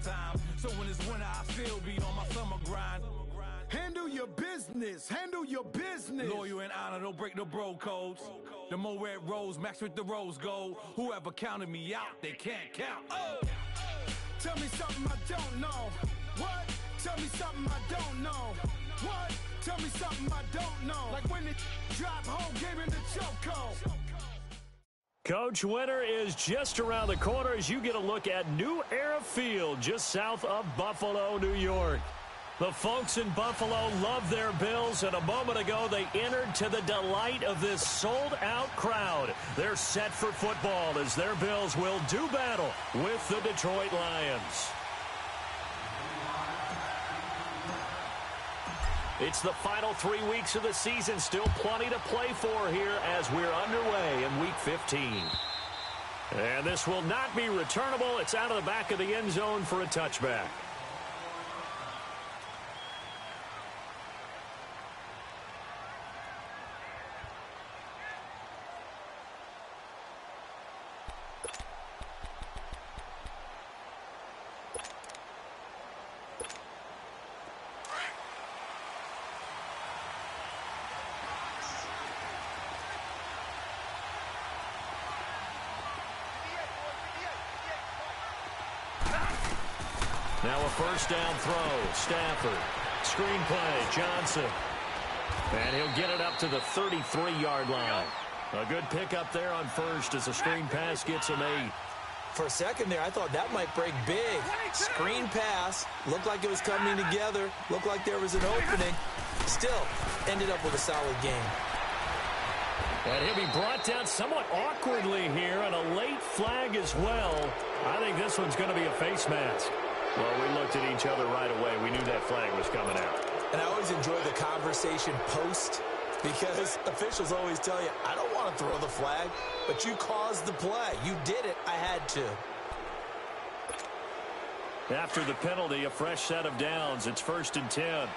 summertime. So when it's winter, I still be on my summer grind. Handle your business. Handle your business. Loyal and honor, don't break the bro codes. The more red rose, max with the rose gold. Whoever counted me out, they can't count. Oh! Tell me something I don't know. What? Tell me something I don't know. What? Tell me something I don't know. Like when it drop home, game in the chokehold. Coach, winter is just around the corner as you get a look at New Era Field just south of Buffalo, New York. The folks in Buffalo love their Bills, and a moment ago they entered to the delight of this sold-out crowd. They're set for football as their Bills will do battle with the Detroit Lions. It's the final 3 weeks of the season, still plenty to play for here as we're underway in Week 15. And this will not be returnable. It's out of the back of the end zone for a touchback. Now a first down throw. Stafford. Screen play. Johnson. And he'll get it up to the 33-yard line. A good pickup there on first as a screen pass gets him 8. For a second there, I thought that might break big. Screen pass. Looked like it was coming together. Looked like there was an opening. Still, ended up with a solid game. And he'll be brought down somewhat awkwardly here, and a late flag as well. I think this one's going to be a face mask. Well, we looked at each other right away. We knew that flag was coming out. And I always enjoy the conversation post because officials always tell you, I don't want to throw the flag, but you caused the play. You did it. I had to. After the penalty, a fresh set of downs. It's 1st and 10.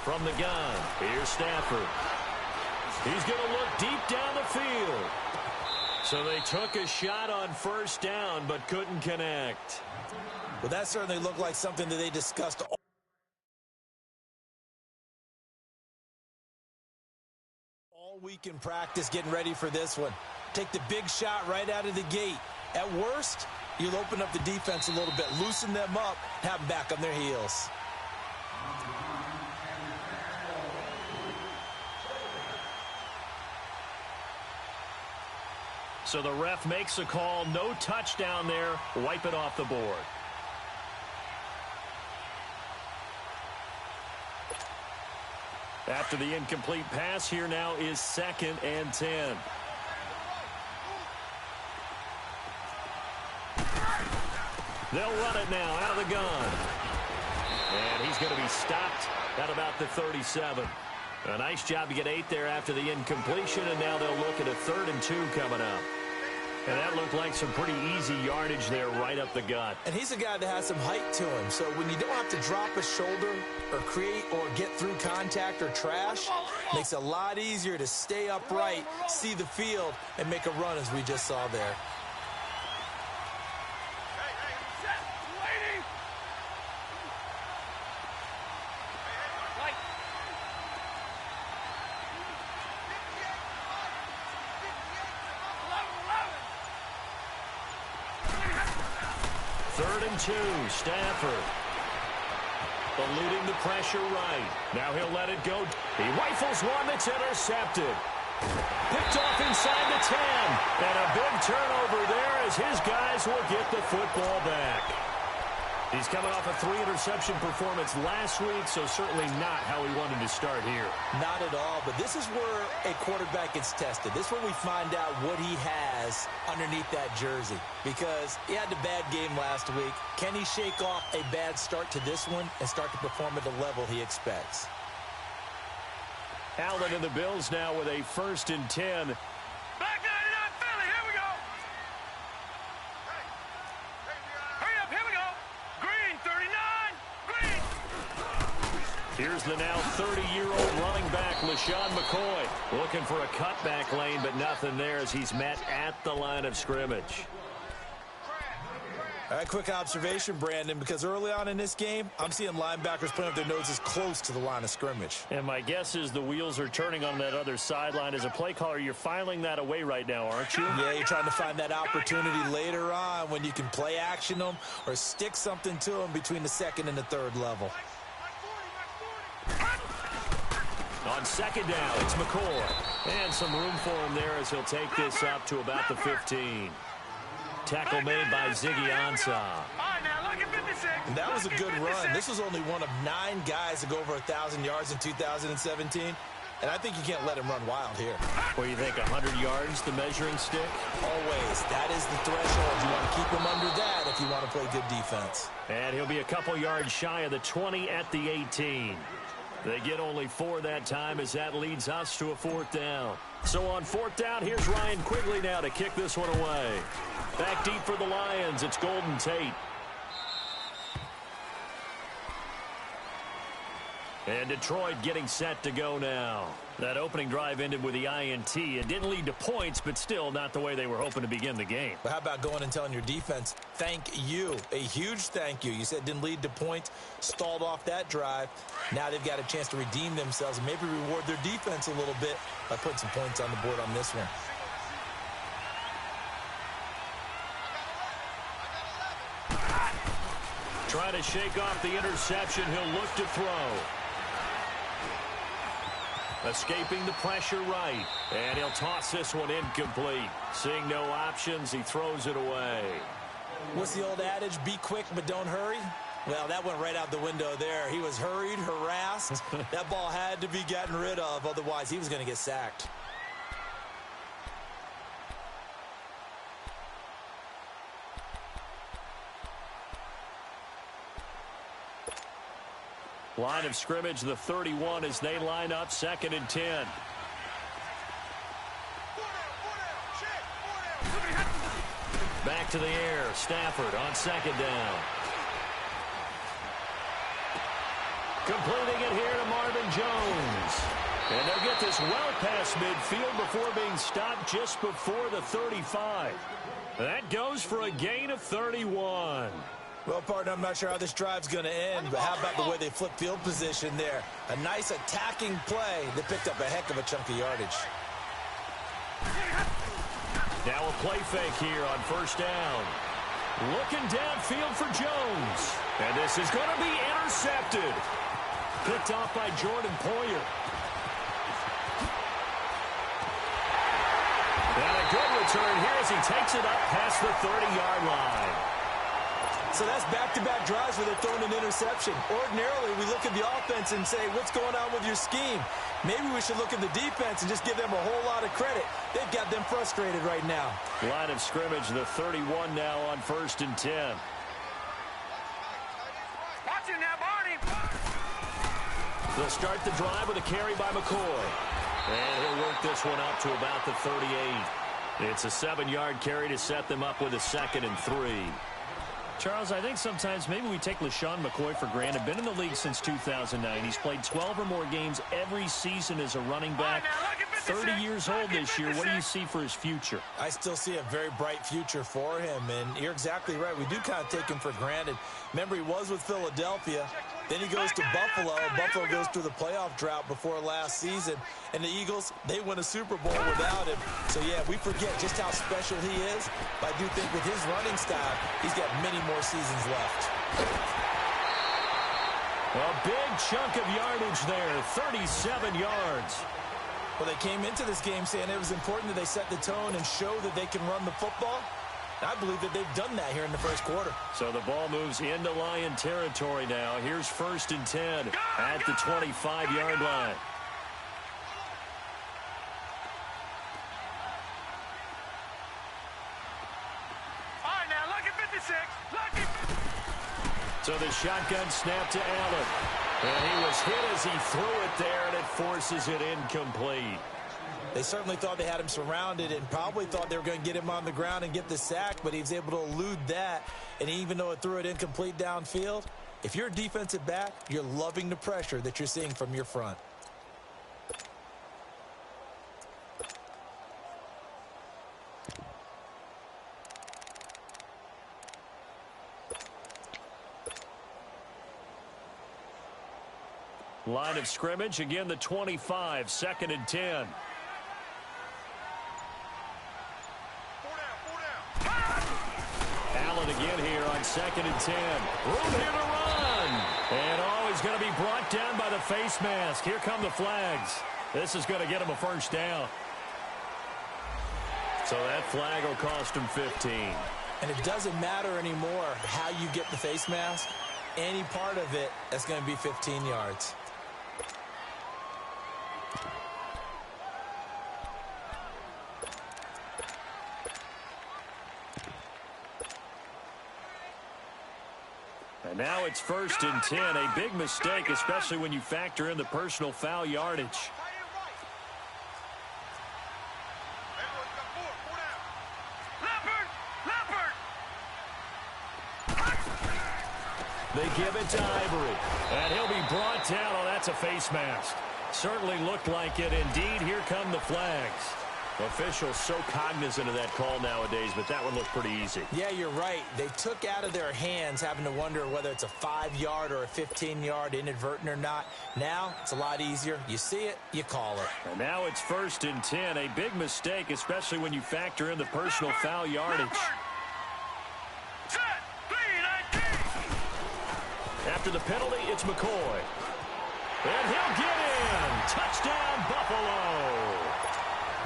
From the gun, here's Stafford. He's going to look deep down the field. So they took a shot on first down, but couldn't connect. Well, that certainly looked like something that they discussed all week in practice, getting ready for this one. Take the big shot right out of the gate. At worst, you'll open up the defense a little bit, loosen them up, have them back on their heels. So the ref makes a call. No touchdown there. Wipe it off the board. After the incomplete pass, here now is 2nd and 10. They'll run it now out of the gun. And he's going to be stopped at about the 37. A nice job to get 8 there after the incompletion, and now they'll look at a 3rd and 2 coming up. And that looked like some pretty easy yardage there right up the gut. And he's a guy that has some height to him, so when you don't have to drop a shoulder or create or get through contact or trash, makes it a lot easier to stay upright, see the field, and make a run as we just saw there. Stafford eluding the pressure right. Now he'll let it go. He rifles one that's intercepted. Picked off inside the 10. And a big turnover there as his guys will get the football back. He's coming off a 3-interception performance last week, so certainly not how he wanted to start here. Not at all, but this is where a quarterback gets tested. This is where we find out what he has underneath that jersey, because he had a bad game last week. Can he shake off a bad start to this one and start to perform at the level he expects? Allen and the Bills now with a 1st and 10. Back 99 Philly, here we go. Here's the now 30-year-old running back, LaShawn McCoy. Looking for a cutback lane, but nothing there as he's met at the line of scrimmage. All right, quick observation, Brandon, because early on in this game, I'm seeing linebackers putting up their noses close to the line of scrimmage. And my guess is the wheels are turning on that other sideline. As a play caller, you're filing that away right now, aren't you? Yeah, you're trying to find that opportunity later on when you can play action them or stick something to them between the second and the third level. On second down, it's McCoy. And some room for him there as he'll take this up to about the 15. Tackle made by Ziggy Ansah. And that was a good run. This was only one of 9 guys to go over 1,000 yards in 2017. And I think you can't let him run wild here. What do you think, 100 yards, the measuring stick? Always. That is the threshold. You want to keep him under that if you want to play good defense. And he'll be a couple yards shy of the 20 at the 18. They get only 4 that time as that leads us to a 4th down. So on 4th down, here's Ryan Quigley now to kick this one away. Back deep for the Lions, it's Golden Tate. And Detroit getting set to go now. That opening drive ended with the INT. It didn't lead to points, but still not the way they were hoping to begin the game. But how about going and telling your defense, thank you, a huge thank you. You said it didn't lead to points, stalled off that drive. Now they've got a chance to redeem themselves and maybe reward their defense a little bit by putting some points on the board on this one. Trying to shake off the interception. He'll look to throw. Escaping the pressure right. And he'll toss this one incomplete. Seeing no options, he throws it away. What's the old adage? Be quick, but don't hurry? Well, that went right out the window there. He was hurried, harassed. That ball had to be gotten rid of. Otherwise, he was going to get sacked. Line of scrimmage, the 31 as they line up 2nd and 10. Back to the air. Stafford on 2nd down. Completing it here to Marvin Jones. And they'll get this well past midfield before being stopped just before the 35. That goes for a gain of 31. Well, partner, I'm not sure how this drive's going to end, but how about the way they flip field position there? A nice attacking play that picked up a heck of a chunk of yardage. Now a play fake here on 1st down. Looking downfield for Jones. And this is going to be intercepted. Picked off by Jordan Poyer. And a good return here as he takes it up past the 30-yard line. So that's back-to-back drives where they're throwing an interception. Ordinarily, we look at the offense and say, what's going on with your scheme? Maybe we should look at the defense and just give them a whole lot of credit. They've got them frustrated right now. Line of scrimmage, the 31 now on 1st and 10. Watch it now, Barney. They'll start the drive with a carry by McCoy. And he'll work this one up to about the 38. It's a 7-yard carry to set them up with a 2nd and 3. Charles, I think sometimes maybe we take LaShawn McCoy for granted. Been in the league since 2009. He's played 12 or more games every season as a running back. 30 years old this year. What do you see for his future? I still see a very bright future for him, and you're exactly right. We do kind of take him for granted. Remember, he was with Philadelphia. Then he goes to Buffalo. Buffalo goes through the playoff drought before last season. And the Eagles, they win a Super Bowl without him. So, yeah, we forget just how special he is. But I do think with his running style, he's got many more seasons left. A big chunk of yardage there, 37 yards. Well, they came into this game saying it was important that they set the tone and show that they can run the football. I believe that they've done that here in the first quarter. So the ball moves into Lion territory now. Here's 1st and 10 at the 25-yard line. All right, now, look at 56. Look at... So the shotgun snap to Allen. And he was hit as he threw it there, and it forces it incomplete. They certainly thought they had him surrounded and probably thought they were going to get him on the ground and get the sack, but he was able to elude that. And even though it threw it incomplete downfield, If you're a defensive back, you're loving the pressure that you're seeing from your front. Line of scrimmage, again the 25, 2nd and 10. Allen again here on 2nd and 10. Room here to run. And he's going to be brought down by the face mask. Here come the flags. This is going to get him a first down. So that flag will cost him 15. And it doesn't matter anymore how you get the face mask. Any part of it, that's going to be 15 yards. And now it's 1st and 10. A big mistake, especially when you factor in the personal foul yardage. They give it to Ivory. And he'll be brought down. Oh, that's a face mask. Certainly looked like it. Indeed, here come the flags. Officials so cognizant of that call nowadays, but that one looked pretty easy. Yeah, you're right. They took out of their hands having to wonder whether it's a 5-yard or a 15-yard inadvertent or not. Now, it's a lot easier. You see it, you call it. And now it's 1st and 10. A big mistake, especially when you factor in the personal foul yardage. After the penalty, it's McCoy. And he'll get in. Touchdown, Buffalo.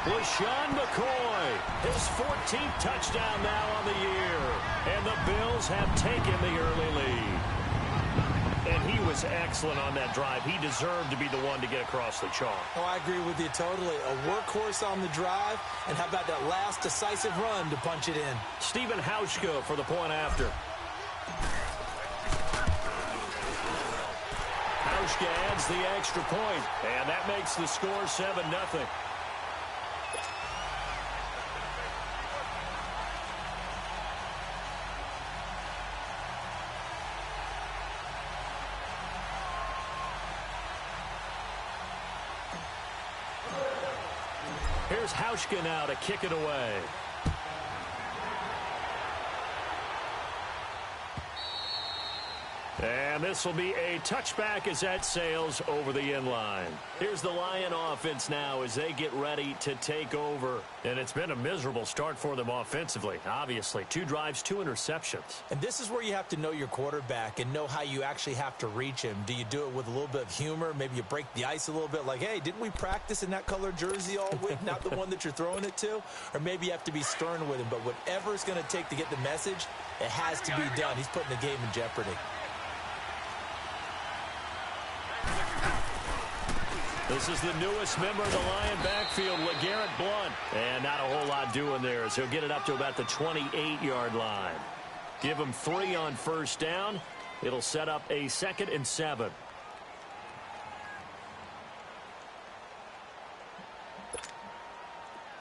LaShawn McCoy, his 14th touchdown now on the year. And the Bills have taken the early lead. And he was excellent on that drive. He deserved to be the one to get across the chalk. Oh, I agree with you totally. A workhorse on the drive. And how about that last decisive run to punch it in? Stephen Hauschka for the point after. Hauschka adds the extra point. And that makes the score 7-0. Here's Hauschka now to kick it away. And this will be a touchback as that sails over the end line. Here's the Lion offense now as they get ready to take over. And it's been a miserable start for them offensively, obviously. 2 drives, 2 interceptions. And this is where you have to know your quarterback and know how you actually have to reach him. Do you do it with a little bit of humor? Maybe you break the ice a little bit like, hey, didn't we practice in that color jersey all week? Not the one that you're throwing it to? Or maybe you have to be stern with him. But whatever it's going to take to get the message, it has to be done. He's putting the game in jeopardy. This is the newest member of the Lion backfield, LeGarrette Blount. And not a whole lot doing there as he'll get it up to about the 28-yard line. Give him 3 on first down. It'll set up a 2nd and 7.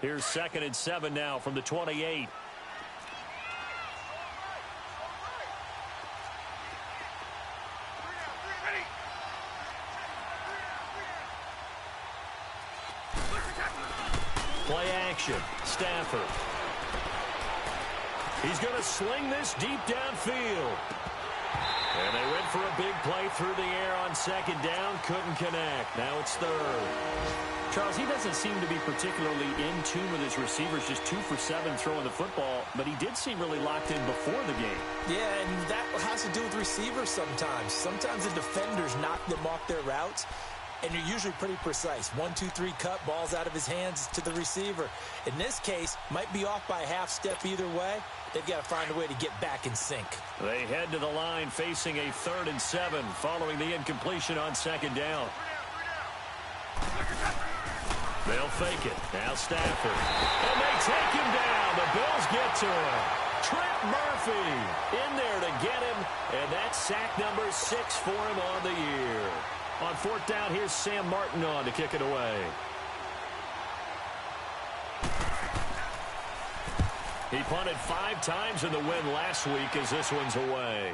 Here's 2nd and 7 now from the 28. Play action. Stafford. He's going to sling this deep downfield. And they went for a big play through the air on 2nd down. Couldn't connect. Now it's 3rd. Charles, he doesn't seem to be particularly in tune with his receivers, just 2 for 7 throwing the football, but he did seem really locked in before the game. Yeah, and that has to do with receivers sometimes. Sometimes the defenders knock them off their routes, and you're usually pretty precise. 1, 2, 3 cut, balls out of his hands to the receiver. In this case, might be off by a half step either way. They've got to find a way to get back in sync. They head to the line facing a 3rd and 7 following the incompletion on 2nd down. They'll fake it. Now Stafford. And they take him down. The Bills get to him. Trent Murphy in there to get him. And that's sack number 6 for him on the year. On 4th down, here's Sam Martin on to kick it away. He punted 5 times in the win last week as this one's away.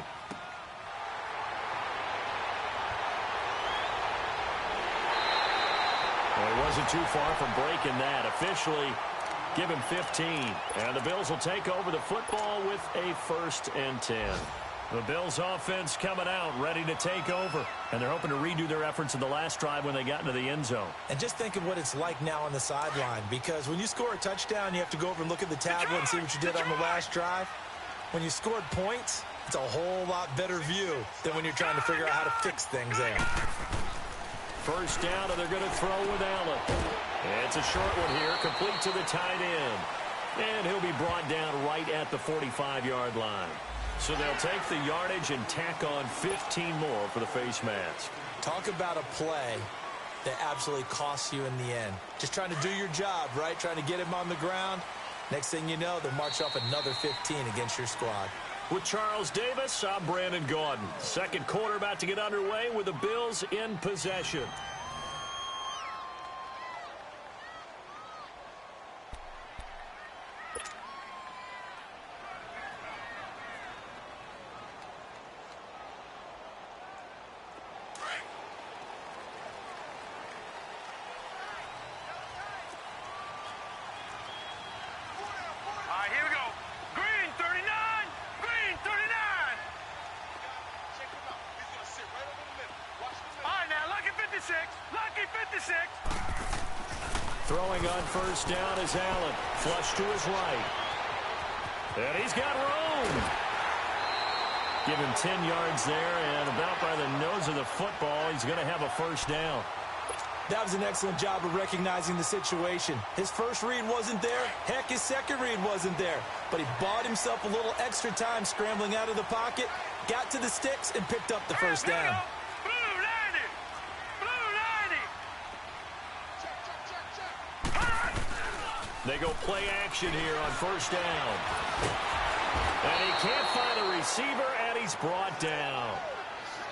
Well, he wasn't too far from breaking that. Officially, give him 15. And the Bills will take over the football with a 1st and 10. The Bills offense coming out, ready to take over. And they're hoping to redo their efforts in the last drive when they got into the end zone. And just think of what it's like now on the sideline. Because when you score a touchdown, you have to go over and look at the tablet and see what you did on the last drive. When you scored points, it's a whole lot better view than when you're trying to figure out how to fix things there. First down, and they're going to throw with Allen. It's a short one here, complete to the tight end. And he'll be brought down right at the 45-yard line. So they'll take the yardage and tack on 15 more for the face mask. Talk about a play that absolutely costs you in the end. Just trying to do your job, right? Trying to get him on the ground. Next thing you know, they'll march off another 15 against your squad. With Charles Davis, I'm Brandon Gaudin. Second quarter about to get underway with the Bills in possession. Here we go. Green 39. Green 39. Check him out. He's going to sit right over the middle. Watch the middle. All right, now, lucky 56. Lucky 56. Throwing on first down is Allen. Flush to his right. And he's got room. Give him 10 yards there, and about by the nose of the football, he's going to have a first down. That was an excellent job of recognizing the situation. His first read wasn't there. Heck, his second read wasn't there. But he bought himself a little extra time scrambling out of the pocket, got to the sticks, and picked up the first down. Blue 90. Blue 90. They go play action here on first down. And he can't find a receiver, and he's brought down.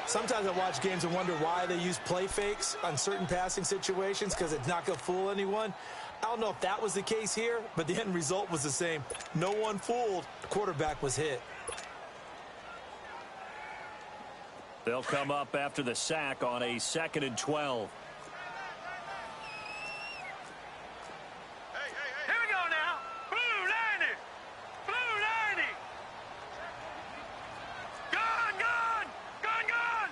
Sometimes I watch games and wonder why they use play fakes on certain passing situations, because it's not going to fool anyone. I don't know if that was the case here, but the end result was the same. No one fooled. The quarterback was hit. They'll come up after the sack on a 2nd and 12. Here we go now. Blue 90. Blue 90. Gone, gone. Gone, gone.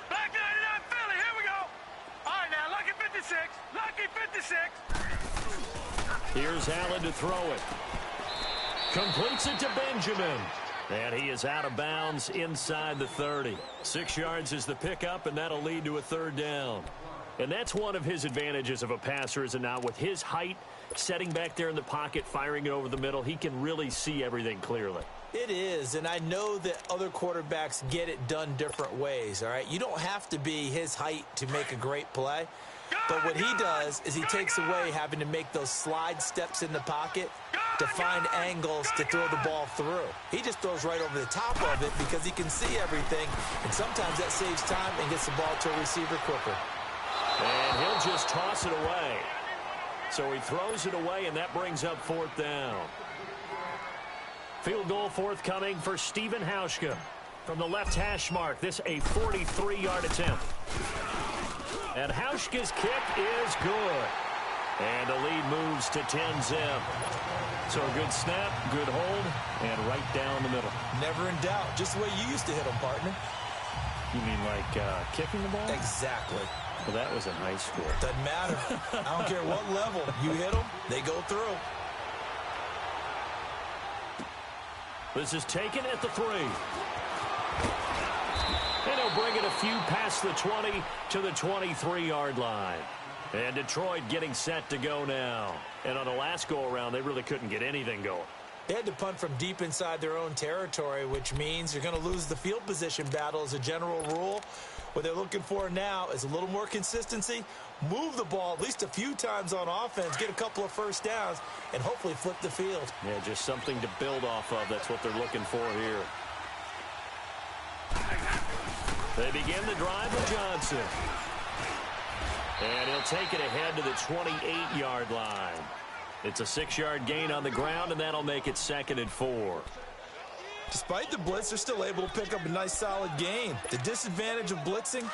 Black 99 Philly. Here we go. All right, now, lucky 56. Lucky 56. Here's Allen to throw it. Completes it to Benjamin. And he is out of bounds inside the 30. 6 yards is the pickup, and that'll lead to a third down. And that's one of his advantages of a passer, is it not? With his height, setting back there in the pocket, firing it over the middle, he can really see everything clearly. It is, and I know that other quarterbacks get it done different ways, all right? You don't have to be his height to make a great play. But what he does is he takes away having to make those slide steps in the pocket to find angles to throw the ball through. He just throws right over the top of it because he can see everything, and sometimes that saves time and gets the ball to a receiver quicker. And he'll just toss it away. So he throws it away, and that brings up fourth down. Field goal forthcoming for Stephen Hauschka from the left hash mark. This a 43-yard attempt. And Hauschka's kick is good. And the lead moves to 10-zip. So a good snap, good hold, and right down the middle. Never in doubt. Just the way you used to hit them, partner. You mean like kicking the ball? Exactly. Well, that was in high school. Doesn't matter. I don't care what level. You hit them, they go through. This is taken at the 3. And he'll bring it a few past the 20 to the 23-yard line. And Detroit getting set to go now. And on the last go-around, they really couldn't get anything going. They had to punt from deep inside their own territory, which means you're going to lose the field position battle as a general rule. What they're looking for now is a little more consistency, move the ball at least a few times on offense, get a couple of first downs, and hopefully flip the field. Yeah, just something to build off of. That's what they're looking for here. They begin the drive with Johnson. And he'll take it ahead to the 28-yard line. It's a 6-yard gain on the ground, and that'll make it 2nd and 4. Despite the blitz, they're still able to pick up a nice solid gain. The disadvantage of blitzing,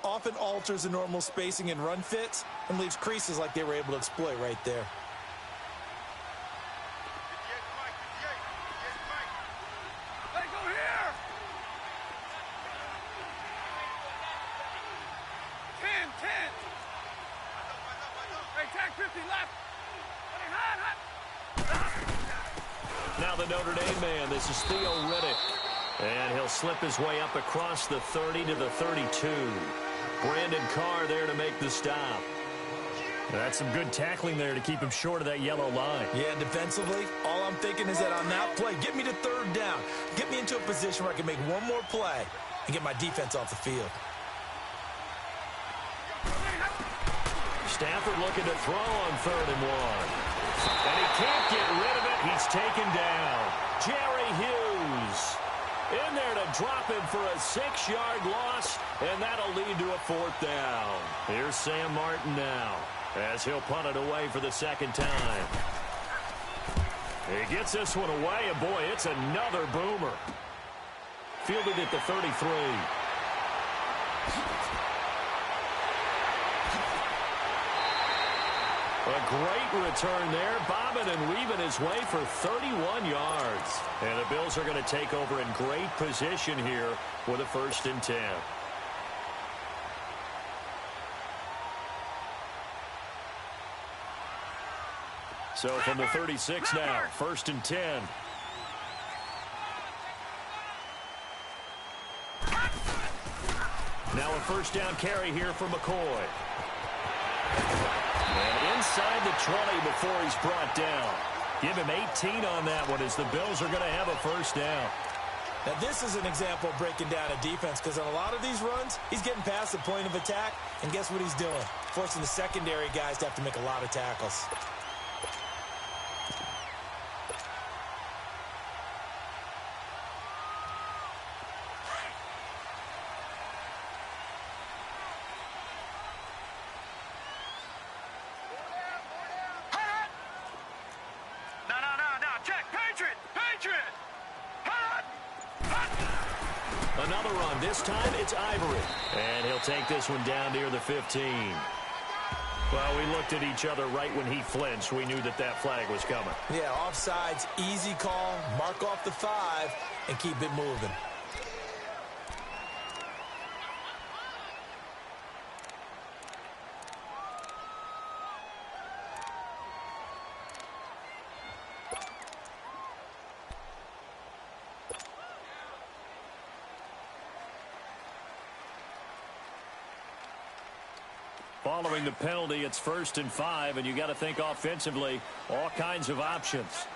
often alters the normal spacing and run fits and leaves creases like they were able to exploit right there. Let go here. 10. Hey, tag 50 left. Hey, hot. Now the Notre Dame man, this is Theo Riddick. And he'll slip his way up across the 30 to the 32. Brandon Carr there to make the stop. That's some good tackling there to keep him short of that yellow line. Yeah, defensively, all I'm thinking is that on that play, get me to third down. Get me into a position where I can make one more play and get my defense off the field. Stafford looking to throw on 3rd and 1. And he can't get rid of it. He's taken down. Jerry Hughes in there to drop him for a 6-yard loss, and that'll lead to a 4th down. Here's Sam Martin now as he'll punt it away for the 2nd time. He gets this one away, and boy, it's another boomer. Fielded at the 33. A great return there, bobbing and weaving his way for 31 yards. And the Bills are going to take over in great position here with a 1st and 10. So from the 36 now, 1st and 10. Now a 1st down carry here for McCoy. And inside the 20 before he's brought down. Give him 18 on that one as the Bills are going to have a 1st down. Now, this is an example of breaking down a defense because on a lot of these runs, he's getting past the point of attack, and guess what he's doing? Forcing the secondary guys to have to make a lot of tackles. Another run. This time it's Ivory. And he'll take this one down near the 15. Well, we looked at each other right when he flinched. We knew that that flag was coming. Yeah, offsides, easy call, mark off the 5, and keep it moving. Following the penalty, it's 1st and 5, and you got to think offensively, all kinds of options.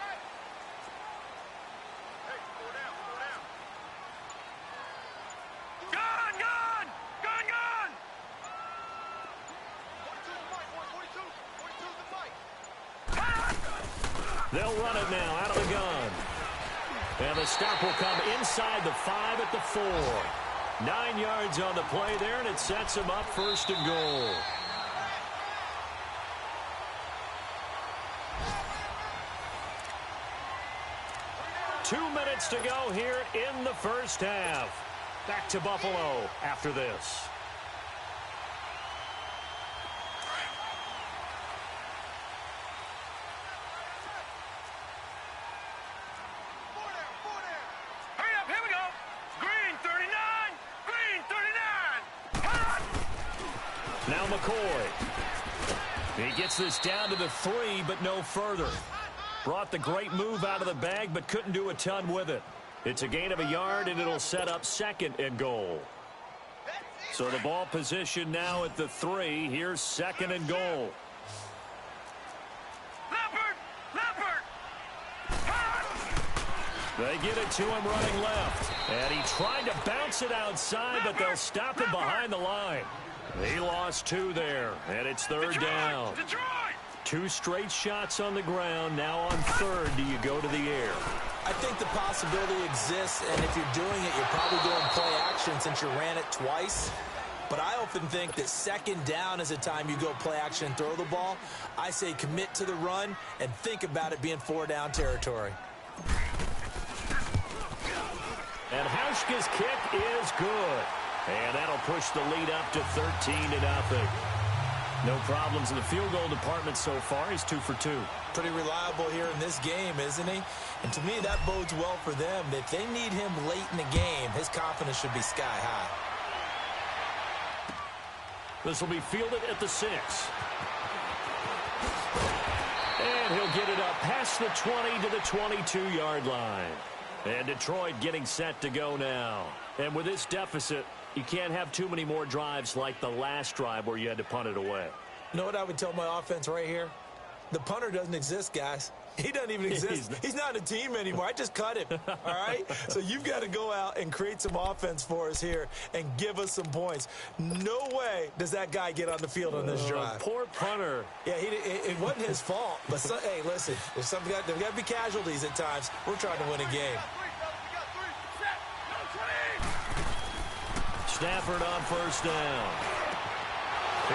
They'll run it now out of the gun. And the stop will come inside the 5 at the 4. 9 yards on the play there, and it sets him up 1st and goal. Two minutes to go here in the 1st half. Back to Buffalo after this. Now McCoy. He gets this down to the 3, but no further. Brought the great move out of the bag, but couldn't do a ton with it. It's a gain of a yard, and it'll set up 2nd and goal. So the ball position now at the 3. Here's 2nd and goal. They get it to him running left. And he tried to bounce it outside, but they'll stop him behind the line. He lost 2 there, and it's 3rd down. 2 straight shots on the ground. Now on 3rd, do you go to the air? I think the possibility exists, and if you're doing it, you're probably doing play action since you ran it twice. But I often think that 2nd down is a time you go play action and throw the ball. I say commit to the run and think about it being 4-down territory. And Hauschka's kick is good. And that'll push the lead up to 13-0. No problems in the field goal department so far. He's 2 for 2. Pretty reliable here in this game, isn't he? And to me, that bodes well for them. If they need him late in the game, his confidence should be sky high. This will be fielded at the 6. And he'll get it up past the 20 to the 22-yard line. And Detroit getting set to go now. And with this deficit, you can't have too many more drives like the last drive where you had to punt it away. You know what I would tell my offense right here? The punter doesn't exist, guys. He doesn't even exist. He's not a team anymore. I just cut him, all right? So you've got to go out and create some offense for us here and give us some points. No way does that guy get on the field on this drive. Poor punter. Yeah, it wasn't his fault. But, hey, listen, there's got to be casualties at times. We're trying to win a game. Stafford on first down.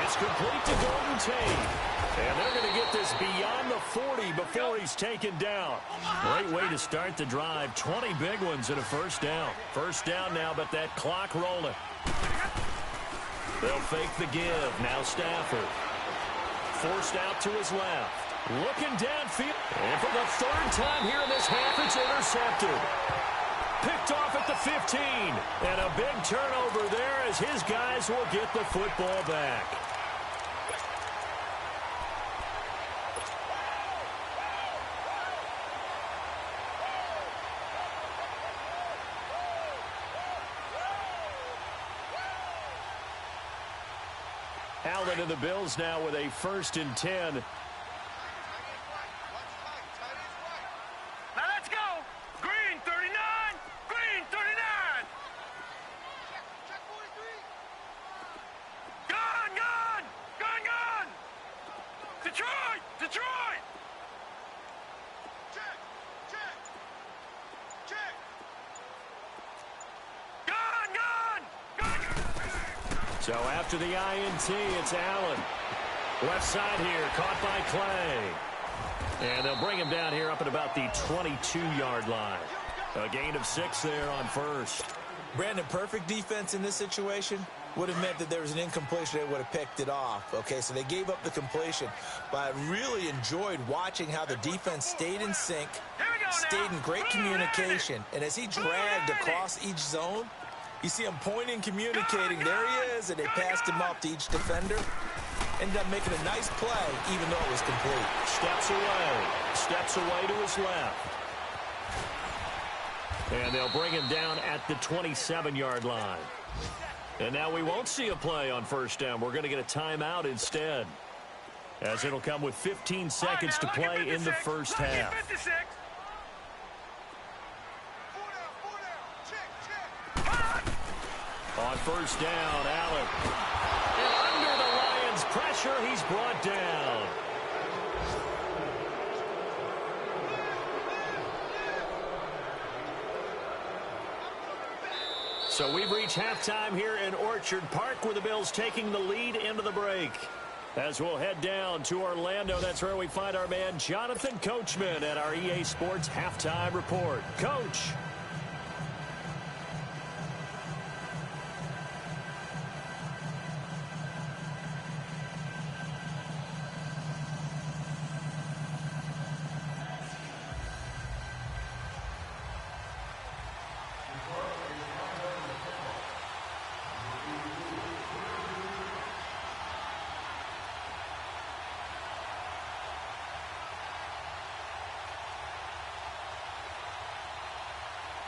It's complete to Golden Tate. And they're going to get this beyond the 40 before he's taken down. Great way to start the drive. 20 big ones in a first down. First down now, but that clock rolling. They'll fake the give. Now Stafford. Forced out to his left. Looking downfield. And for the third time here in this half, it's intercepted. Picked off at the 15. And a big turnover there as his guys will get the football back. Allen and the Bills now with a 1st and 10. Now let's go. Green 39. Green 39. Gone, gone. Gone, gone. Detroit. Detroit. Check. Check. Check. Gone, gone. Gone. So after the INT, it's Allen. Left side here, caught by Clay. And they'll bring him down here up at about the 22-yard line. A gain of 6 there on first. Brandon, perfect defense in this situation would have meant that there was an incompletion. They would have picked it off. Okay, so they gave up the completion. But I really enjoyed watching how the defense stayed in sync, stayed in great communication. And as he dragged across each zone, you see him pointing, communicating. There he is, and they passed him off to each defender. Ended up making a nice play, even though it was complete. Steps away to his left. And they'll bring him down at the 27-yard line. And now we won't see a play on first down. We're going to get a timeout instead, as it'll come with 15 seconds to play in the first half. On first down, Allen. And under the Lions' pressure, he's brought down. So we've reached halftime here in Orchard Park, with the Bills taking the lead into the break. As we'll head down to Orlando, that's where we find our man Jonathan Coachman at our EA Sports Halftime Report. Coach.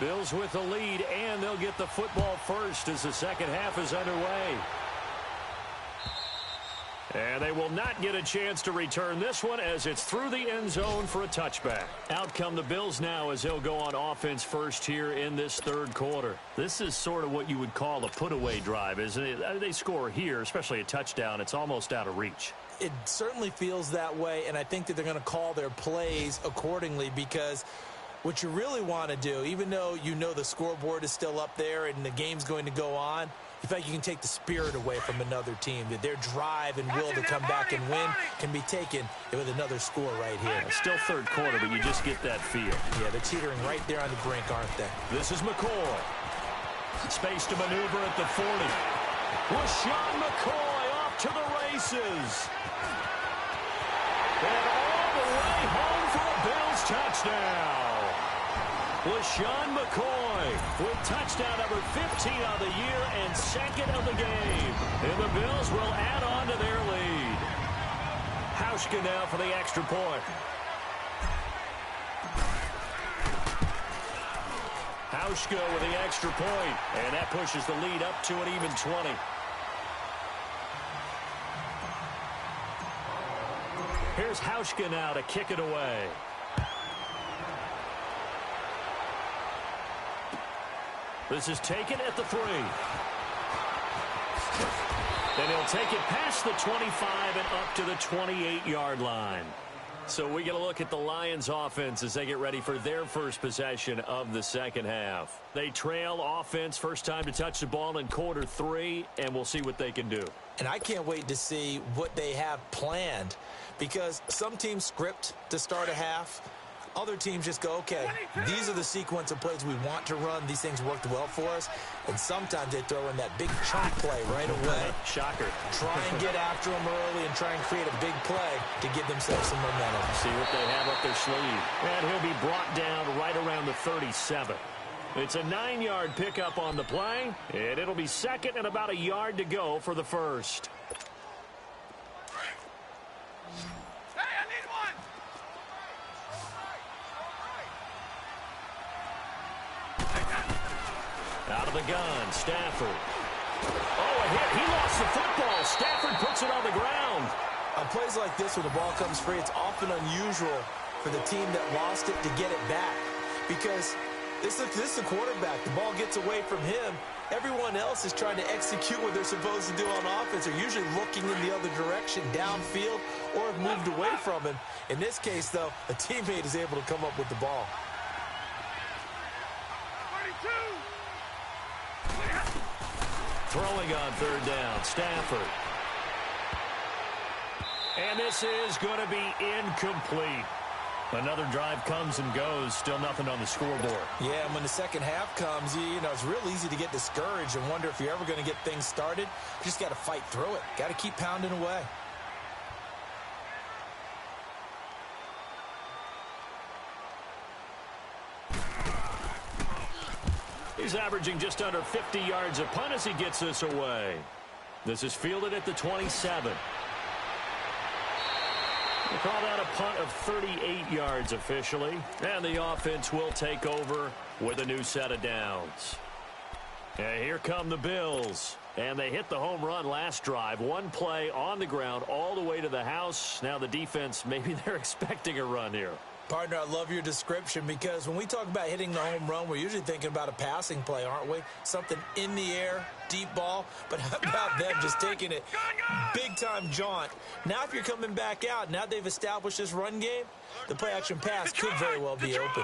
Bills with the lead, and they'll get the football first as the second half is underway. And they will not get a chance to return this one, as it's through the end zone for a touchback. Out come the Bills now as they'll go on offense first here in this third quarter. This is sort of what you would call a put-away drive, isn't it? They score here, especially a touchdown. It's almost out of reach. It certainly feels that way, and I think that they're going to call their plays accordingly, because what you really want to do, even though you know the scoreboard is still up there and the game's going to go on, you feel like you can take the spirit away from another team. That their drive and will to come back and win can be taken with another score right here. It's still third quarter, but you just get that feel. Yeah, they're teetering right there on the brink, aren't they? This is McCoy. Space to maneuver at the 40. LaShawn McCoy off to the races. And all the way home for a Bills touchdown. LaShawn McCoy with touchdown number 15 on the year and second of the game. And the Bills will add on to their lead. Hauschka now for the extra point. Hauschka with the extra point, and that pushes the lead up to an even 20. Here's Hauschka now to kick it away. This is taken at the 3. And he'll take it past the 25 and up to the 28-yard line. So we get a look at the Lions offense as they get ready for their first possession of the second half. They trail offense, first time to touch the ball in quarter 3, and we'll see what they can do. And I can't wait to see what they have planned, because some teams script to start a half. Other teams just go, okay, these are the sequence of plays we want to run. These things worked well for us. And sometimes they throw in that big chunk play right away. Shocker. Try and get after them early and try and create a big play to give themselves some momentum. See what they have up their sleeve. And he'll be brought down right around the 37. It's a 9-yard pickup on the play, and it'll be second and about a yard to go for the first. Out of the gun, Stafford. Oh, a hit. He lost the football. Stafford puts it on the ground. On plays like this, when the ball comes free, it's often unusual for the team that lost it to get it back. Because this is the quarterback. The ball gets away from him. Everyone else is trying to execute what they're supposed to do on offense. They're usually looking in the other direction, downfield, or have moved away from him. In this case, though, a teammate is able to come up with the ball. Throwing on third down, Stafford. And this is going to be incomplete. Another drive comes and goes, still nothing on the scoreboard. Yeah, and when the second half comes, you know, it's real easy to get discouraged and wonder if you're ever going to get things started. You just got to fight through it. Got to keep pounding away. He's averaging just under 50 yards a punt as he gets this away. This is fielded at the 27. We'll call that a punt of 38 yards officially. And the offense will take over with a new set of downs. And here come the Bills. And they hit the home run last drive. One play on the ground all the way to the house. Now the defense, maybe they're expecting a run here. Partner, I love your description, because when we talk about hitting the home run, we're usually thinking about a passing play, aren't we? Something in the air, deep ball. But how about them just taking it big-time jaunt? Now if you're coming back out, now they've established this run game, the play-action pass could very well be open.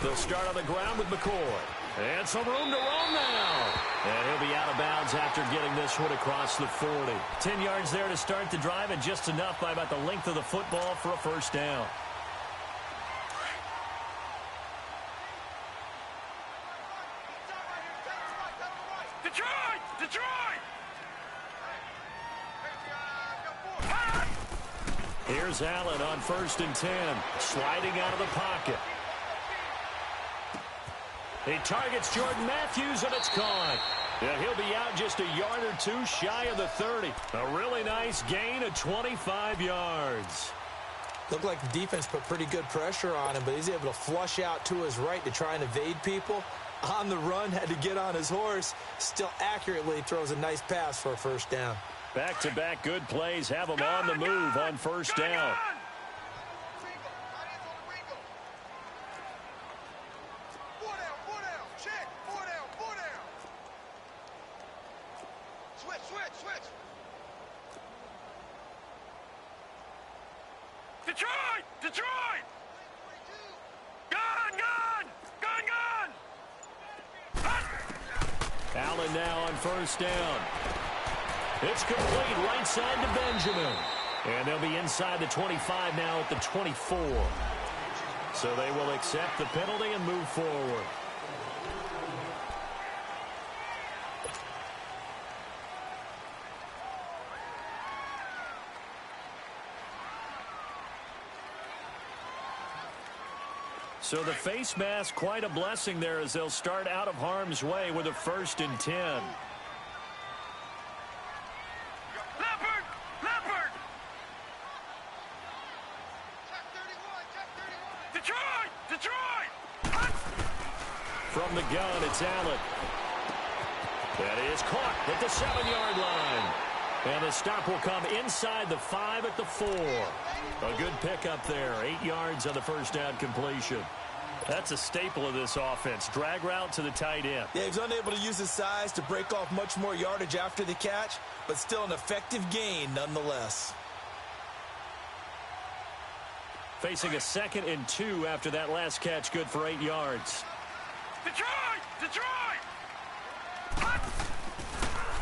They'll start on the ground with McCoy. And some room to roam now. And he'll be out of bounds after getting this one across the 40. 10 yards there to start the drive, and just enough by about the length of the football for a first down. Detroit! Detroit! Here's Allen on 1st and 10. Sliding out of the pocket. He targets Jordan Matthews, and it's caught. Yeah, he'll be out just a yard or two shy of the 30. A really nice gain of 25 yards. Looked like the defense put pretty good pressure on him, but he's able to flush out to his right to try and evade people. On the run, had to get on his horse. Still accurately throws a nice pass for a first down. Back-to-back good plays have him on the move on first down. Detroit! Detroit! Gun! Gun! Gun! Gun! Allen now on first down. It's complete right side to Benjamin. And they'll be inside the 25 now at the 24. So they will accept the penalty and move forward. So the face mask, quite a blessing there as they'll start out of harm's way with a 1st and 10. Leopard! Leopard! Detroit! Detroit! From the gun, it's Allen. That is caught at the 7-yard line. And the stop will come inside the 5 at the 4. A good pickup there. 8 yards on the first down completion. That's a staple of this offense. Drag route to the tight end. Yeah, he's unable to use his size to break off much more yardage after the catch, but still an effective gain nonetheless. Facing a 2nd and 2 after that last catch, good for 8 yards. Detroit! Detroit!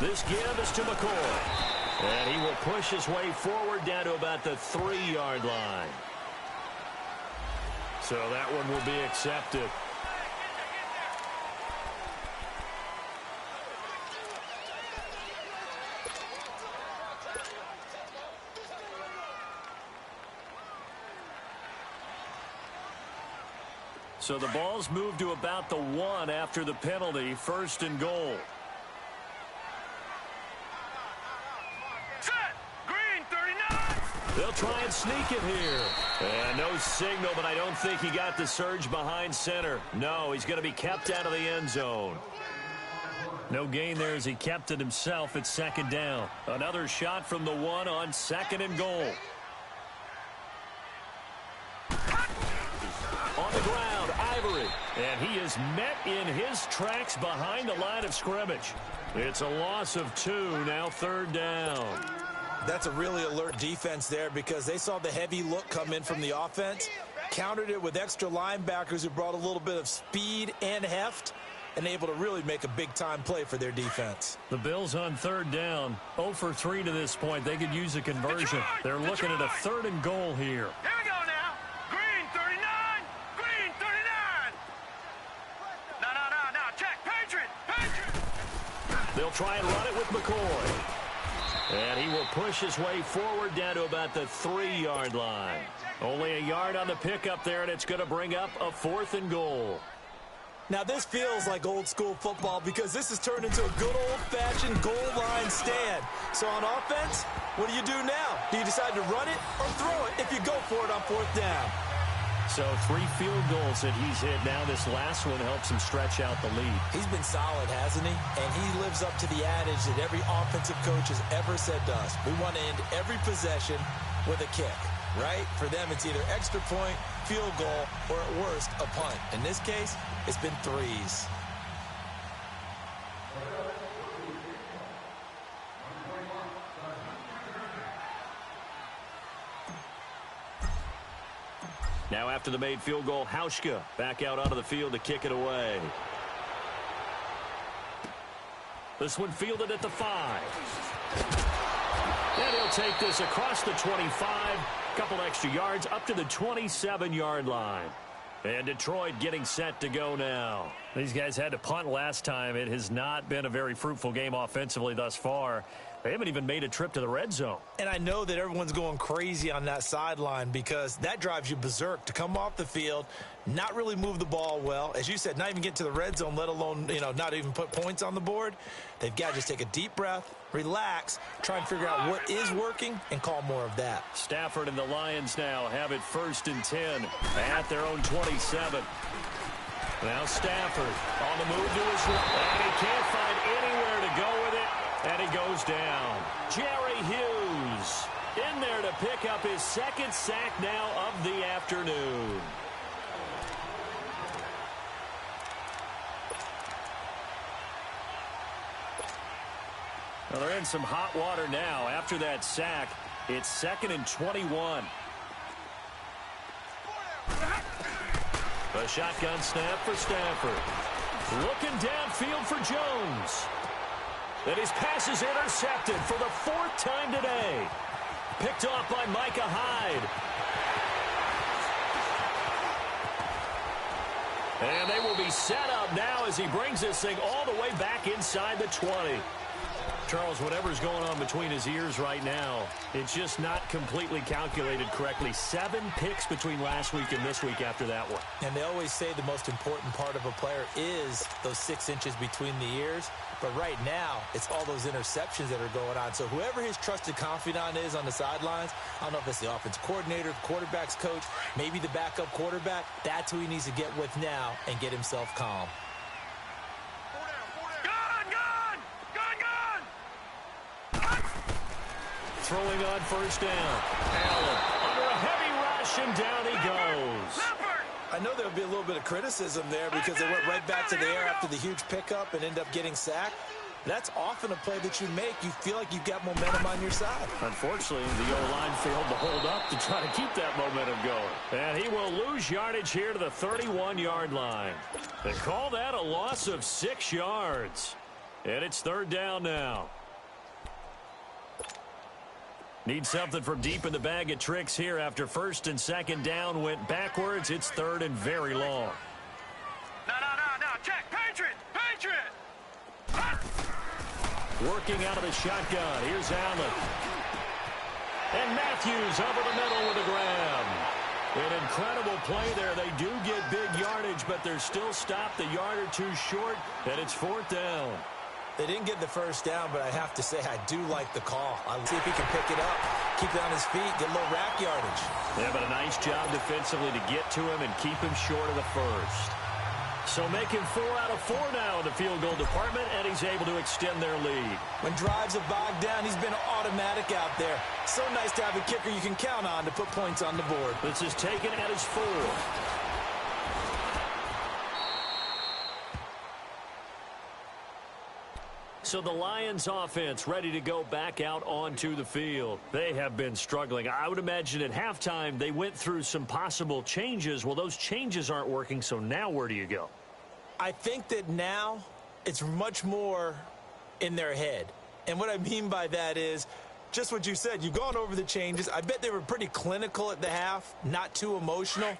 This give is to McCoy. And he will push his way forward down to about the 3-yard line. So that one will be accepted. So the ball's moved to about the 1 after the penalty, 1st and goal. They'll try and sneak it here. And no signal, but I don't think he got the surge behind center. No, he's going to be kept out of the end zone. No gain there as he kept it himself at 2nd down. Another shot from the 1 on 2nd and goal. On the ground, Ivory. And he is met in his tracks behind the line of scrimmage. It's a loss of 2, now 3rd down. That's a really alert defense there because they saw the heavy look come in from the offense, countered it with extra linebackers who brought a little bit of speed and heft, and able to really make a big-time play for their defense. The Bills on 3rd down, 0 for 3 to this point. They could use a conversion. They're looking at a 3rd and goal here. Here we go now. Green 39. Green 39. No. Check. Patriot. They'll try and run it with McCoy. And he will push his way forward down to about the 3-yard line. Only a yard on the pickup there, and it's going to bring up a 4th and goal. Now, this feels like old-school football because this has turned into a good old-fashioned goal line stand. So on offense, what do you do now? Do you decide to run it or throw it if you go for it on 4th down? So 3 field goals that he's hit now. This last one helps him stretch out the lead. He's been solid, hasn't he? And he lives up to the adage that every offensive coach has ever said to us. We want to end every possession with a kick, right? For them, it's either extra point, field goal, or at worst, a punt. In this case, it's been 3s. Now after the made field goal, Hauschka back out onto the field to kick it away. This one fielded at the 5. And he'll take this across the 25. Couple extra yards up to the 27-yard line. And Detroit getting set to go now. These guys had to punt last time. It has not been a very fruitful game offensively thus far. They haven't even made a trip to the red zone. And I know that everyone's going crazy on that sideline because that drives you berserk to come off the field, not really move the ball well. As you said, not even get to the red zone, let alone, not even put points on the board. They've got to just take a deep breath, relax, try and figure out what is working, and call more of that. Stafford and the Lions now have it 1st and 10 at their own 27. Now Stafford on the move to his right, and he can't find anywhere to go with it. And he goes down. Jerry Hughes in there to pick up his 2nd sack now of the afternoon. Well, they're in some hot water now. After that sack, it's 2nd and 21. A shotgun snap for Stafford. Looking downfield for Jones. And his pass is intercepted for the 4th time today. Picked off by Micah Hyde. And they will be set up now as he brings this thing all the way back inside the 20. Charles, whatever's going on between his ears right now, it's just not completely calculated correctly. 7 picks between last week and this week after that one. And they always say the most important part of a player is those 6 inches between the ears. But right now, it's all those interceptions that are going on. So whoever his trusted confidant is on the sidelines, I don't know if it's the offense coordinator, the quarterback's coach, maybe the backup quarterback, that's who he needs to get with now and get himself calm. Throwing on first down. Allen under a heavy rush, and down he goes. I know there'll be a little bit of criticism there because they went right back to the air after the huge pickup and end up getting sacked. That's often a play that you make. You feel like you've got momentum on your side. Unfortunately, the O-line failed to hold up to try to keep that momentum going. And he will lose yardage here to the 31-yard line. They call that a loss of 6 yards. And it's third down now. Need something from deep in the bag of tricks here after first and second down went backwards. It's third and very long. No. Check. Patriot. Working out of the shotgun. Here's Allen. And Matthews over the middle with a grab. An incredible play there. They do get big yardage, but they're still stopped a yard or two short, and it's fourth down. They didn't get the first down, but I have to say I do like the call. I'll see if he can pick it up, keep it on his feet, get a little rack yardage. Yeah, but a nice job defensively to get to him and keep him short of the first. So making 4 out of 4 now in the field goal department, and he's able to extend their lead. When drives have bogged down, he's been automatic out there. So nice to have a kicker you can count on to put points on the board. This is taken at his 4. So the Lions offense ready to go back out onto the field. They have been struggling. I would imagine at halftime they went through some possible changes. Well, those changes aren't working, so now where do you go? I think that now it's much more in their head. And what I mean by that is just what you said. You've gone over the changes. I bet they were pretty clinical at the half, not too emotional.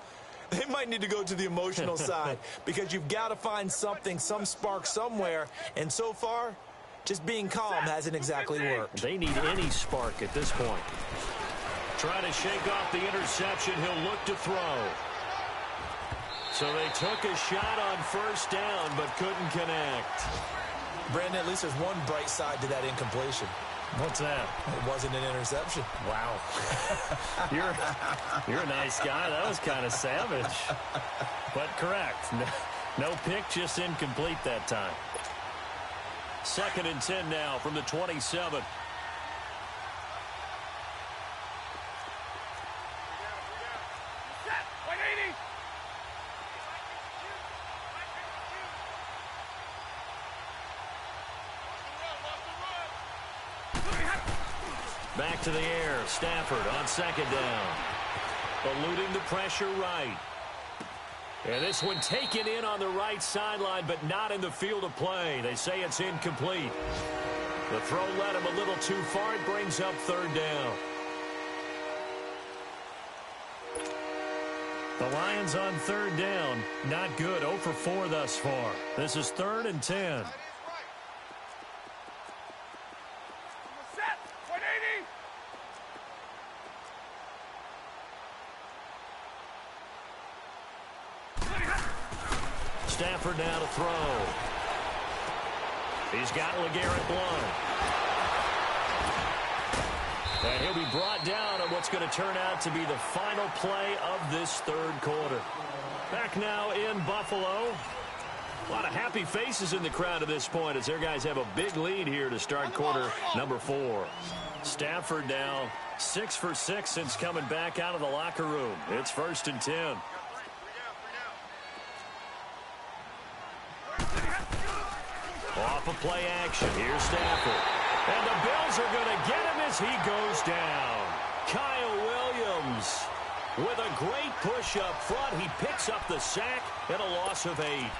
They might need to go to the emotional side because you've got to find something, some spark somewhere. And so far, just being calm hasn't exactly worked. They need any spark at this point. Trying to shake off the interception. He'll look to throw. So they took a shot on first down but couldn't connect. Brandon, at least there's one bright side to that incompletion. What's that? It wasn't an interception. Wow. You're a nice guy. That was kind of savage. But correct. No pick, just incomplete that time. 2nd and 10 now from the 27. Back to the air. Stafford on 2nd down. Eluding the pressure right. And this one taken in on the right sideline, but not in the field of play. They say it's incomplete. The throw led him a little too far. It brings up 3rd down. The Lions on 3rd down. Not good. 0 for 4 thus far. This is 3rd and 10. Stafford now to throw. He's got LeGarrette Blount. And he'll be brought down on what's going to turn out to be the final play of this 3rd quarter. Back now in Buffalo. A lot of happy faces in the crowd at this point as their guys have a big lead here to start quarter number 4. Stafford now 6 for 6 since coming back out of the locker room. It's 1st and 10. Off of play action. Here's Stafford. And the Bills are going to get him as he goes down. Kyle Williams with a great push up front. He picks up the sack and a loss of 8.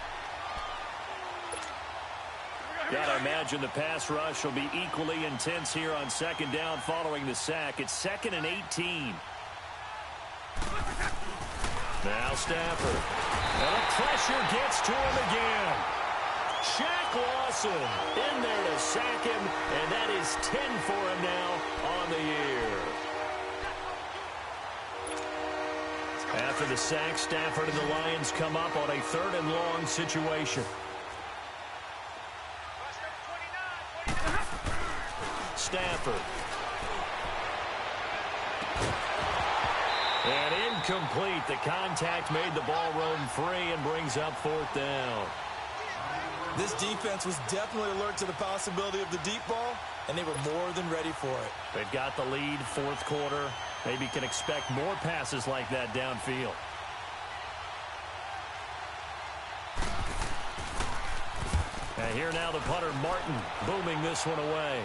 Gotta imagine the pass rush will be equally intense here on second down following the sack. It's 2nd and 18. Now Stafford. And the pressure gets to him again. Shaq Lawson in there to sack him, and that is 10 for him now on the year. After the sack, Stafford and the Lions come up on a 3rd and long situation. Stafford. And incomplete. The contact made the ball roam free and brings up 4th down. This defense was definitely alert to the possibility of the deep ball, and they were more than ready for it. They've got the lead, 4th quarter. Maybe can expect more passes like that downfield. And here now the punter, Martin, booming this one away.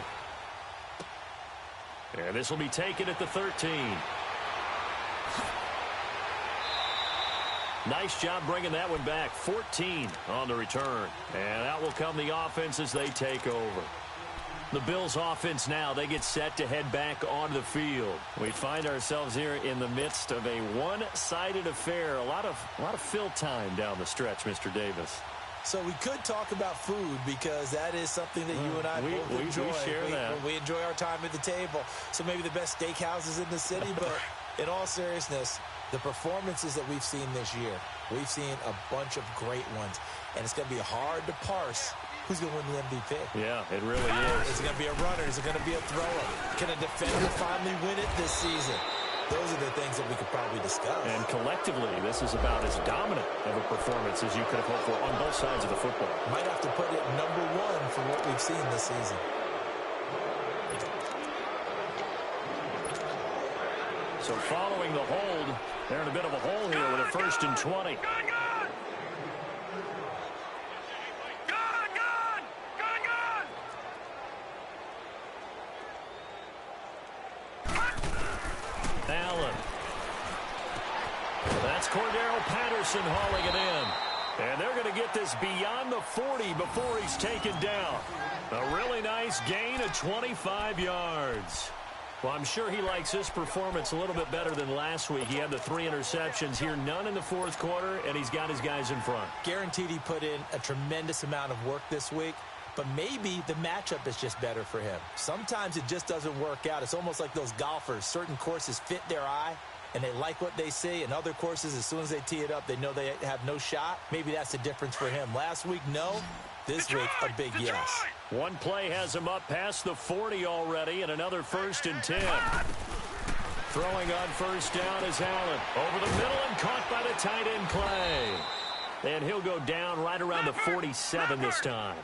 And this will be taken at the 13. Nice job bringing that one back. 14 on the return. And out will come the offense as they take over. The Bills offense now, they get set to head back onto the field. We find ourselves here in the midst of a one-sided affair. A lot of fill time down the stretch, Mr. Davis. So we could talk about food because that is something that you and I both enjoy. We share that. We enjoy our time at the table. So maybe the best steakhouses in the city, but in all seriousness, the performances that we've seen this year, we've seen a bunch of great ones. And it's going to be hard to parse who's going to win the MVP. Yeah, it really is. Is it going to be a runner? Is it going to be a thrower? Can a defender finally win it this season? Those are the things that we could probably discuss. And collectively, this is about as dominant of a performance as you could have hoped for on both sides of the football. Might have to put it #1 for what we've seen this season. So following the hold, they're in a bit of a hole here with a 1st and 20. Allen. That's Cordero Patterson hauling it in. And they're going to get this beyond the 40 before he's taken down. A really nice gain of 25 yards. Well, I'm sure he likes his performance a little bit better than last week. He had the 3 interceptions here, none in the 4th quarter, and he's got his guys in front. Guaranteed he put in a tremendous amount of work this week. But maybe the matchup is just better for him. Sometimes it just doesn't work out. It's almost like those golfers. Certain courses fit their eye, and they like what they see. And other courses, as soon as they tee it up, they know they have no shot. Maybe that's the difference for him. Last week, no. This week, a big yes. One play has him up past the 40 already, and another 1st and 10. Throwing on 1st down is Allen. Over the middle and caught by the tight end Clay. And he'll go down right around the 47 this time.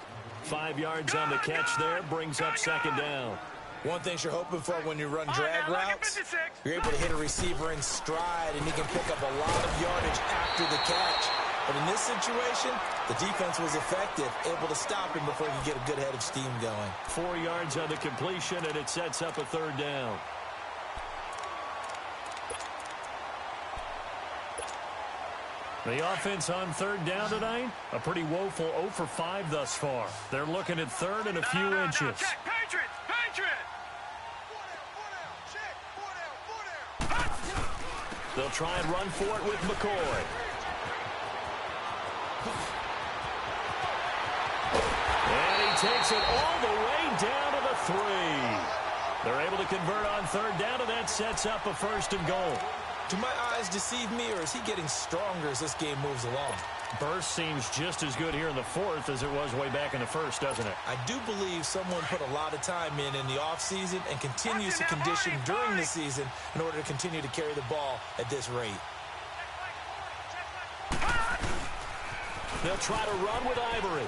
5 yards on the catch there, brings up 2nd down. One thing you're hoping for when you run drag routes, you're able to hit a receiver in stride, and he can pick up a lot of yardage after the catch. But in this situation, the defense was effective, able to stop him before he could get a good head of steam going. 4 yards on the completion, and it sets up a 3rd down. The offense on 3rd down tonight, a pretty woeful 0 for 5 thus far. They're looking at 3rd and a few inches. They'll try and run for it with McCoy. And he takes it all the way down to the 3. They're able to convert on 3rd down, and that sets up a 1st and goal. Do my eyes deceive me, or is he getting stronger as this game moves along? Burst seems just as good here in the 4th as it was way back in the 1st, doesn't it? I do believe someone put a lot of time in the offseason and continues to condition during the season in order to continue to carry the ball at this rate. They'll try to run with Ivory.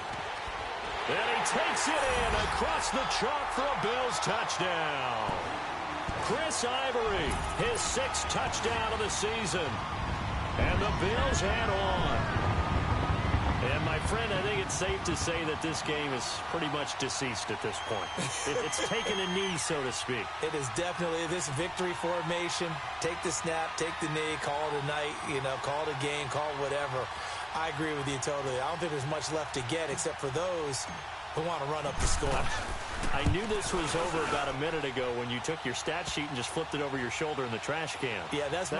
And he takes it in across the chalk for a Bills touchdown. Chris Ivory, his 6th touchdown of the season. And the Bills head on. And, my friend, I think it's safe to say that this game is pretty much deceased at this point. It's taken a knee, so to speak. It is definitely this victory formation. Take the snap, take the knee, call it a night, call it a game, call it whatever. I agree with you totally. I don't think there's much left to get except for those who want to run up the score. I knew this was over about a minute ago when you took your stat sheet and just flipped it over your shoulder in the trash can. Yeah, that's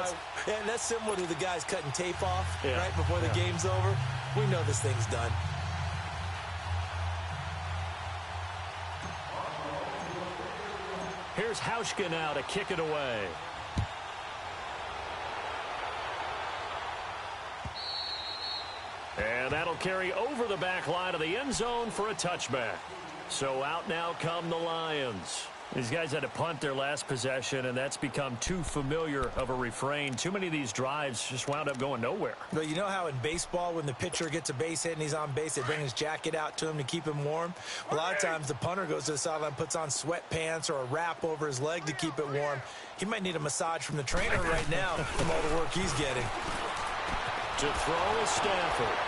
similar to the guys cutting tape off right before the game's over. We know this thing's done. Here's Hauschka now to kick it away. And that'll carry over the back line of the end zone for a touchback. So out now come the Lions. These guys had to punt their last possession, and that's become too familiar of a refrain. Too many of these drives just wound up going nowhere. But you know how in baseball, when the pitcher gets a base hit and he's on base, they bring his jacket out to him to keep him warm? A lot of times the punter goes to the sideline, puts on sweatpants or a wrap over his leg to keep it warm. He might need a massage from the trainer right now from all the work he's getting. To throw is Stafford.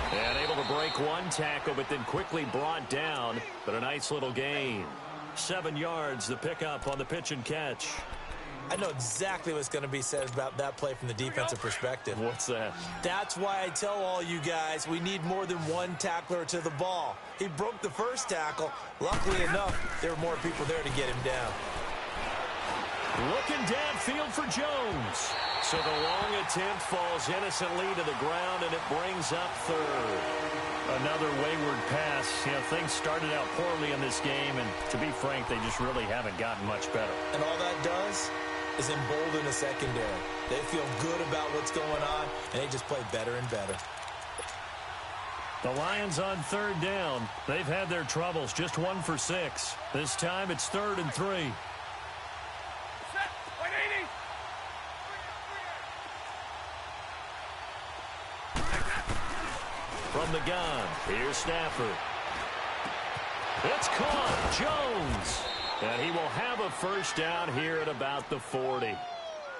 And able to break one tackle, but then quickly brought down. But a nice little gain. 7 yards, the pickup on the pitch and catch. I know exactly what's going to be said about that play from the defensive perspective. What's that? That's why I tell all you guys we need more than one tackler to the ball. He broke the first tackle. Luckily enough, there were more people there to get him down. Looking downfield for Jones. So the long attempt falls innocently to the ground, and it brings up third. Another wayward pass. You know, things started out poorly in this game, and to be frank, they just really haven't gotten much better. And all that does is embolden the secondary. They feel good about what's going on, and they just play better and better. The Lions on third down. They've had their troubles, just 1 for 6. This time it's 3rd and 3. From the gun, here's Stafford. It's caught, Jones. And he will have a first down here at about the 40.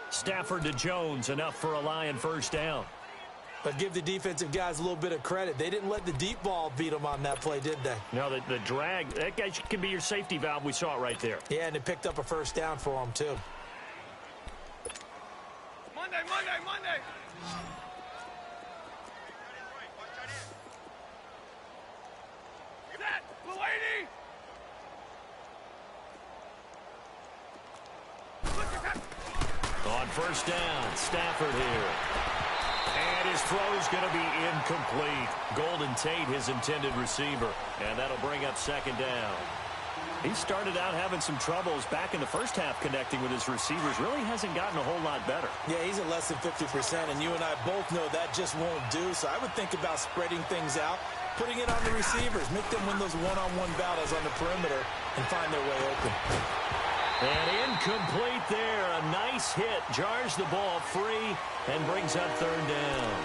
Stafford to Jones, enough for a Lion first down. But give the defensive guys a little bit of credit. They didn't let the deep ball beat them on that play, did they? No, the drag, that guy can be your safety valve. We saw it right there. Yeah, and it picked up a first down for them, too. Monday. On first down, Stafford here. And his throw's going to be incomplete. Golden Tate, his intended receiver. And that'll bring up second down. He started out having some troubles back in the first half connecting with his receivers. Really hasn't gotten a whole lot better. Yeah, he's at less than 50%, and you and I both know that just won't do. So I would think about spreading things out, putting it on the receivers, make them win those one-on-one battles on the perimeter and find their way open. And incomplete there. A nice hit. Jars the ball free and brings up third down.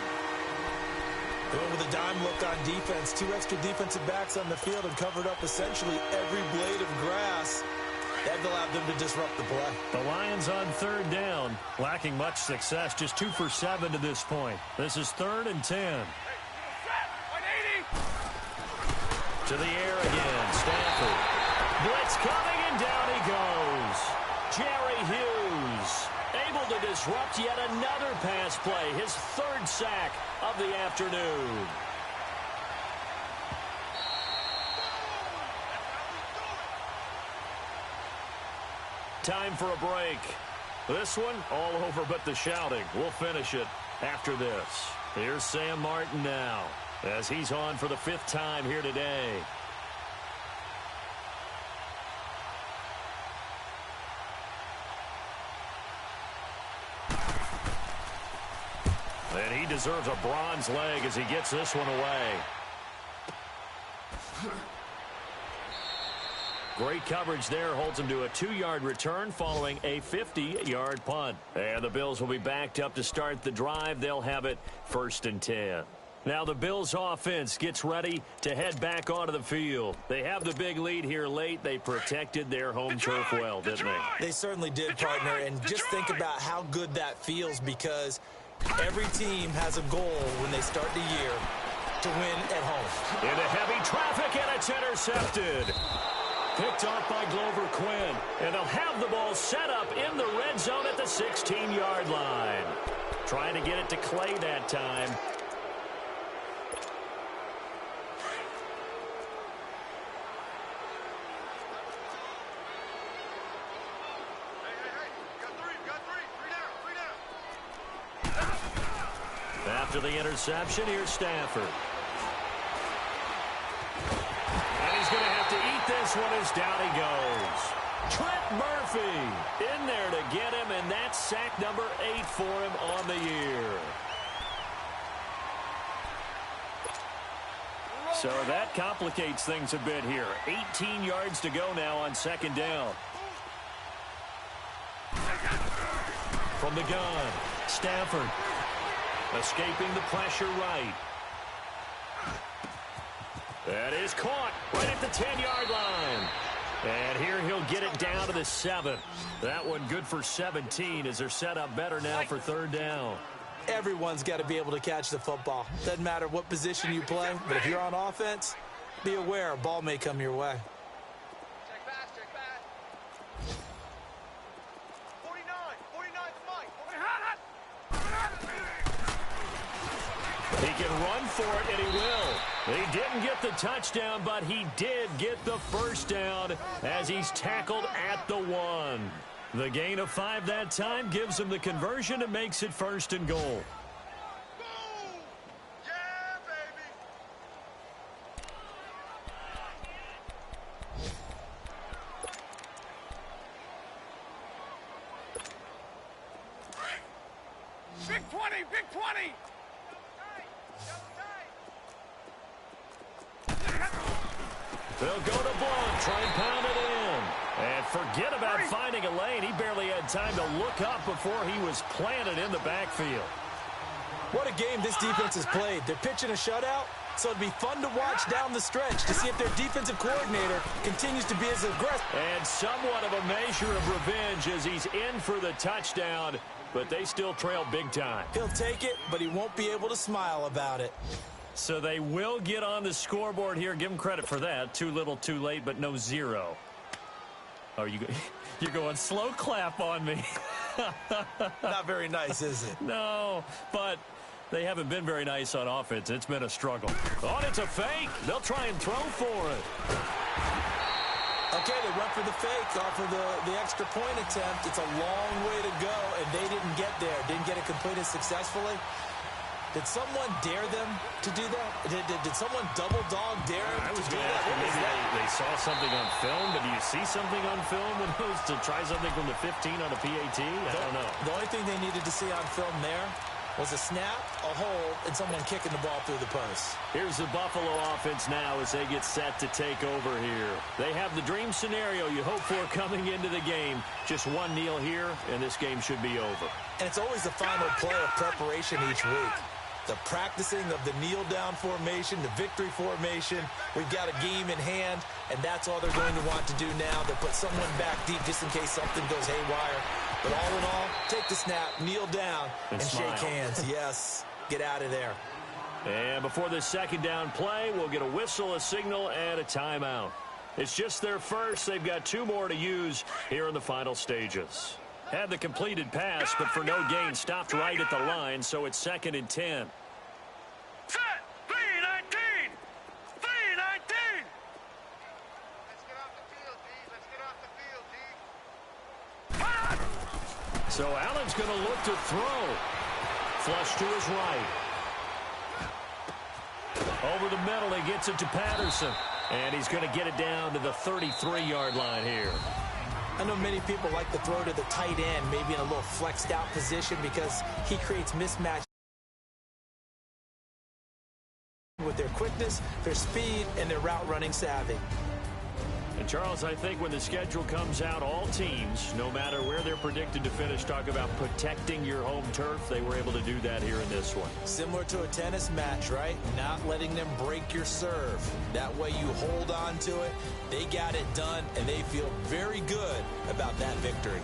Going with a dime look on defense. 2 extra defensive backs on the field and covered up essentially every blade of grass. That allowed them to disrupt the play. The Lions on third down. Lacking much success. Just 2 for 7 to this point. This is 3rd and 10. To the air again. Stafford. Blitz coming, and down he goes. Jerry Hughes able to disrupt yet another pass play. His 3rd sack of the afternoon. Time for a break. This one all over but the shouting. We'll finish it after this. Here's Sam Martin now as he's on for the 5th time here today. And he deserves a bronze leg as he gets this one away. Great coverage there. Holds him to a 2-yard return following a 50-yard punt. And the Bills will be backed up to start the drive. They'll have it 1st and 10. Now the Bills offense gets ready to head back onto the field. They have the big lead here late. They protected their home turf well, didn't they? They certainly did, partner. And just think about how good that feels, because every team has a goal when they start the year to win at home. Into heavy traffic, and it's intercepted. Picked off by Glover Quinn. And they'll have the ball set up in the red zone at the 16-yard line. Trying to get it to Clay that time. After the interception, here's Stafford. And he's going to have to eat this one as down he goes. Trent Murphy in there to get him, and that's sack number 8 for him on the year. So that complicates things a bit here. 18 yards to go now on second down. From the gun, Stafford escaping the pressure right. That is caught right at the 10-yard line. And here he'll get it down to the 7. That one good for 17 as they're set up better now for third down. Everyone's got to be able to catch the football. Doesn't matter what position you play, but if you're on offense, be aware a ball may come your way. Check back. 49, He can run for it, and he will. He didn't get the touchdown, but he did get the first down as he's tackled at the 1. The gain of 5 that time gives him the conversion and makes it first and goal. Yeah, baby. Big 20, big 20. They'll go to Blunt, try and pound it in. And forget about finding a lane. He barely had time to look up before he was planted in the backfield. What a game this defense has played. They're pitching a shutout, so it'd be fun to watch down the stretch to see if their defensive coordinator continues to be as aggressive. And somewhat of a measure of revenge as he's in for the touchdown, but they still trail big time. He'll take it, but he won't be able to smile about it. So they will get on the scoreboard here. Give them credit for that. Too little, too late, but no 0. Oh, you're going slow clap on me. Not very nice, is it? No, but they haven't been very nice on offense. It's been a struggle. Oh, and it's a fake. They'll try and throw for it. Okay, they went for the fake off of the extra point attempt. It's a long way to go, and they didn't get there. Didn't get it completed successfully. Did someone dare them to do that? Did someone double dog dare them to do that? Maybe they saw something on film, but do you see something on film when it was to try something from the 15 on a PAT? I don't know. The only thing they needed to see on film there was a snap, a hold, and someone kicking the ball through the post. Here's the Buffalo offense now as they get set to take over here. They have the dream scenario you hope for coming into the game. Just one kneel here, and this game should be over. And it's always the final play of preparation each week. The practicing of the kneel-down formation, the victory formation. We've got a game in hand, and that's all they're going to want to do now. They'll put someone back deep just in case something goes haywire. But all in all, take the snap, kneel down, and shake hands. Yes, get out of there. And before this second down play, we'll get a whistle, a signal, and a timeout. It's just their first. They've got 2 more to use here in the final stages. Had the completed pass, but for no gain, stopped right at the line, so it's 2nd and 10. Set. 3-19. 3-19. Let's get off the field, D. Let's get off the field, D. So Allen's going to look to throw. Flush to his right. Over the middle, he gets it to Patterson. And he's going to get it down to the 33-yard line here. I know many people like to throw to the tight end, maybe in a little flexed out position because he creates mismatch with their quickness, their speed, and their route running savvy. And Charles, I think when the schedule comes out, all teams, no matter where they're predicted to finish, talk about protecting your home turf. They were able to do that here in this one. Similar to a tennis match, right? Not letting them break your serve. That way you hold on to it. They got it done, and they feel very good about that victory.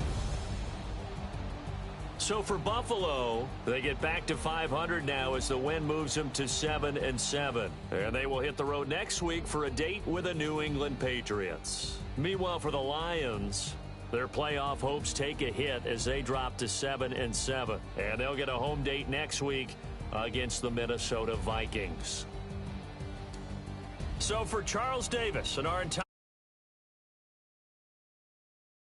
So for Buffalo, they get back to 500 now as the win moves them to 7-7. And they will hit the road next week for a date with the New England Patriots. Meanwhile, for the Lions, their playoff hopes take a hit as they drop to 7-7. And they'll get a home date next week against the Minnesota Vikings. So for Charles Davis and our entire